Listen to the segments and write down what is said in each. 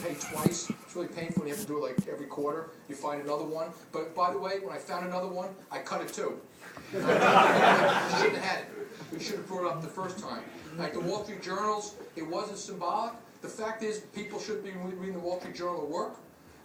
pay twice. It's really painful when you have to do it like every quarter. You find another one. But by the way, when I found another one, I cut it too. You shouldn't have had it. We should have brought it up the first time. Like the Wall Street Journals, it wasn't symbolic. The fact is, people should be reading the Wall Street Journal at work,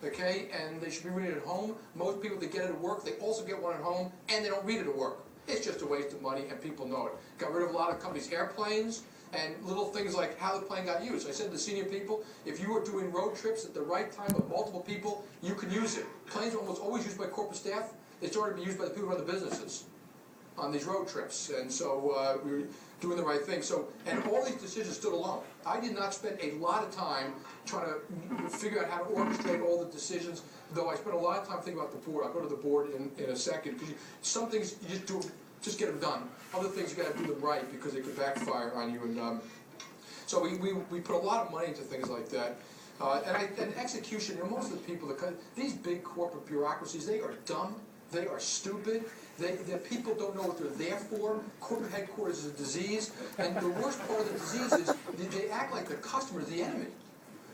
okay? And they should be reading it at home. Most people that get it at work, they also get one at home, and they don't read it at work. It's just a waste of money, and people know it. Got rid of a lot of companies' airplanes, and little things like how the plane got used. I said to the senior people, if you are doing road trips at the right time with multiple people, you can use it. Planes are almost always used by corporate staff. They started to be used by the people who run the businesses on these road trips, and so we were doing the right thing. So, and all these decisions stood alone. I did not spend a lot of time trying to figure out how to orchestrate all the decisions, though I spent a lot of time thinking about the board. I'll go to the board in a second, because some things you just get them done. Other things you got to do them right, because they could backfire on you. And so we put a lot of money into things like that. And execution, and most of the people, these big corporate bureaucracies, they are dumb, they are stupid. The people don't know what they're there for. Corporate headquarters is a disease, and the worst part of the disease is they act like the customer is the enemy.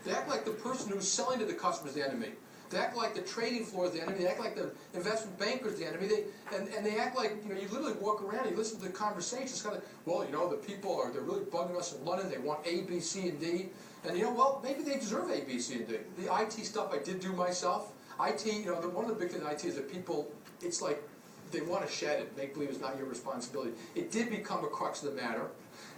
They act like the person who's selling to the customer is the enemy. They act like the trading floor is the enemy. They act like the investment banker is the enemy. And they act like, you literally walk around and you listen to the conversations. It's kind of, well, the people they're really bugging us in London. They want A, B, C, and D. And well, maybe they deserve A, B, C, and D. The IT stuff I did do myself. IT, one of the big things in IT is that people, it's like, they want to shed it, make believe it's not your responsibility. It did become a crux of the matter,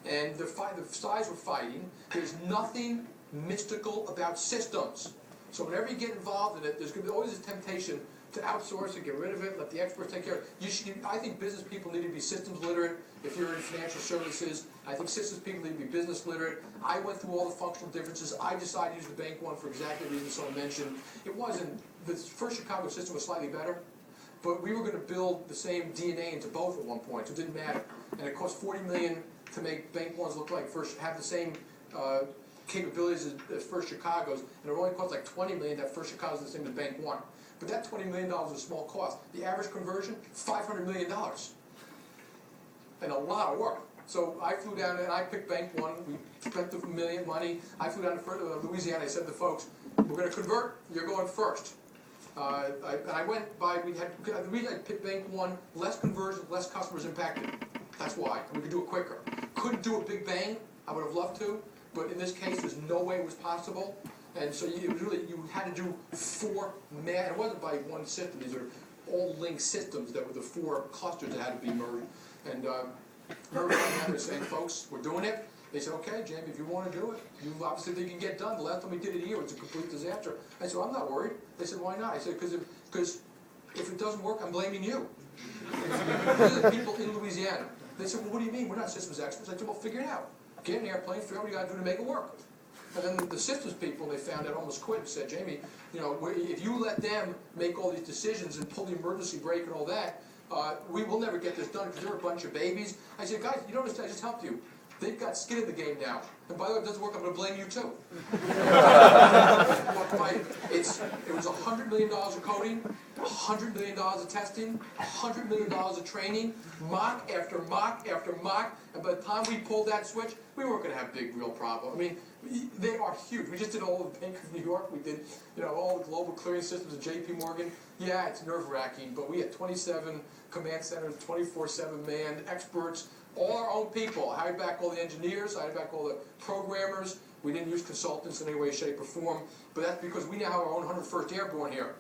and the sides were fighting. There's nothing mystical about systems. So whenever you get involved in it, there's going to be always a temptation to outsource it, get rid of it, let the experts take care of it. I think business people need to be systems literate. If you're in financial services, I think systems people need to be business literate. I went through all the functional differences. I decided to use the bank one for exactly the reasons someone mentioned. It wasn't, the first Chicago system was slightly better, but we were going to build the same DNA into both at one point, so it didn't matter. And it cost $40 million to make Bank Ones look like have the same capabilities as First Chicago's, and it only cost like $20 million that First Chicago's the same as Bank One. But that $20 million is a small cost. The average conversion, $500 million, and a lot of work. So I flew down and I picked Bank One. We spent $1 million money. I flew down to Louisiana. I said to folks, "We're going to convert. You're going first." I went by, the reason I picked Bank One, less conversions, less customers impacted. That's why. We could do it quicker. Couldn't do a big bang. I would have loved to, but in this case, there's no way it was possible. And so you had to do 4 it wasn't by one system. These are all linked systems that were the 4 clusters that had to be merged. And they were saying, folks, we're doing it. They said, okay, Jaime, if you want to do it, you obviously think you can get done. The last time we did it here, it was a complete disaster. I said, well, I'm not worried. They said, why not? I said, because if it doesn't work, I'm blaming you. These are the people in Louisiana. They said, well, what do you mean? We're not systems experts. I said, well, figure it out. Get in an airplane, figure out what you got to do to make it work. And then the systems people, they found out, almost quit and said, Jaime, if you let them make all these decisions and pull the emergency brake and all that, we will never get this done because they're a bunch of babies. I said, guys, you don't understand, I just helped you. They've got skin in the game now. And by the way, if it doesn't work, I'm going to blame you too. It was $100 million of coding, $100 million of testing, $100 million of training, mock after mock after mock. And by the time we pulled that switch, we weren't going to have a big real problem. I mean, they are huge. We just did all of the Bank of New York. We did, all the global clearing systems of J.P. Morgan. Yeah, it's nerve-wracking, but we had 27 command centers, 24/7 manned experts. All our own people. I hired back all the engineers, I hired back all the programmers. We didn't use consultants in any way, shape, or form. But that's because we now have our own 101st Airborne here.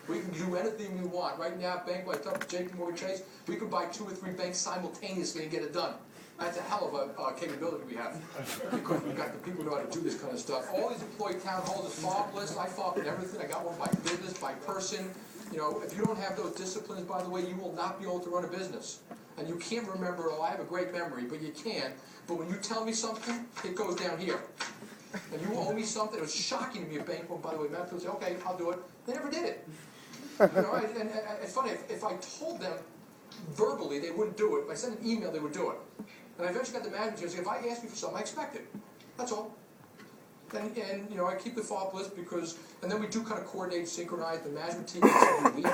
We can do anything we want. Right now, bank like JP Morgan Chase, we can buy 2 or 3 banks simultaneously and get it done. That's a hell of a capability we have. Because we've got the people who know how to do this kind of stuff. All these employee town halls, this fob list, I fobbed everything. I got one by business, by person. If you don't have those disciplines, by the way, you will not be able to run a business. And you can't remember, I have a great memory, but you can't. But when you tell me something, it goes down here. And you owe me something. It was shocking to me at Bank One, by the way. Matt would say, okay, I'll do it. They never did it. And it's funny, if I told them verbally, they wouldn't do it. If I sent an email, they would do it. And I eventually got the management to say, if I ask you for something, I expect it. That's all. And I keep the fob list because, and then we do kind of coordinate, synchronize the management team every week,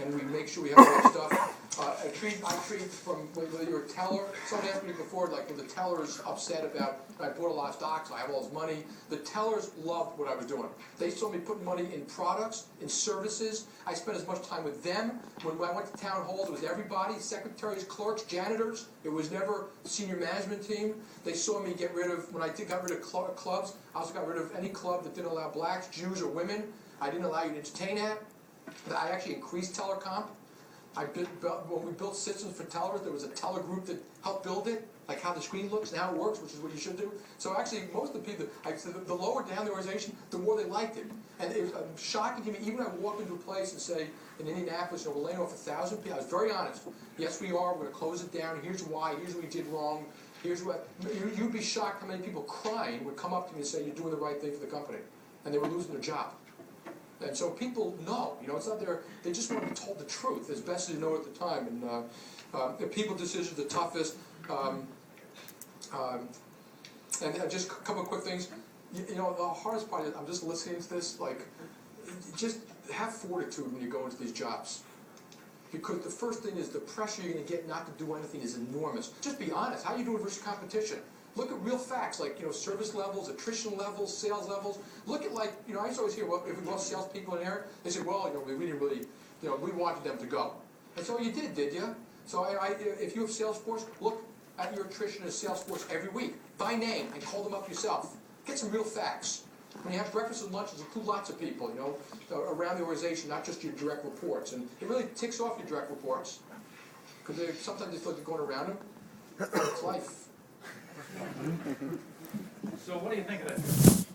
and we make sure we have all that stuff. I treat from whether you're a teller. Someone asked me before, like, were the tellers upset about I bought a lot of stocks, I have all this money. The tellers loved what I was doing. They saw me putting money in products, in services. I spent as much time with them. When I went to town halls, it was everybody, secretaries, clerks, janitors. It was never senior management team. They saw me get rid of, when I got rid of clubs, I also got rid of any club that didn't allow blacks, Jews, or women. I didn't allow you to entertain at. I actually increased teller comp. When we built systems for tellers, there was a teller group that helped build it, like how the screen looks and how it works, which is what you should do. So actually, most of the people, the lower down the organization, the more they liked it. And it was shocking to me, even when I walk into a place and say, in Indianapolis, we're laying off 1,000 people, I was very honest. Yes, we are, we're going to close it down, here's why, here's what we did wrong, here's what, you'd be shocked how many people crying would come up to me and say, you're doing the right thing for the company. And they were losing their job. And so people know, it's not there, they just want to be told the truth as best as they know at the time. And the people decisions are the toughest. And just a couple of quick things. The hardest part is, I'm just listening to this, like, just have fortitude when you go into these jobs. Because the first thing is the pressure you're going to get not to do anything is enormous. Just be honest. How are you doing versus competition? Look at real facts, like, service levels, attrition levels, sales levels. Look at, like, I used to always hear, well, if we lost salespeople in there, they said, well, we didn't really, we wanted them to go. And so you did you? So if you have Salesforce, look at your attrition in Salesforce every week, by name, and call them up yourself. Get some real facts. When you have breakfast and lunches, include lots of people, around the organization, not just your direct reports. And it really ticks off your direct reports, because sometimes they feel like you're going around them. It's life. So what do you think of that?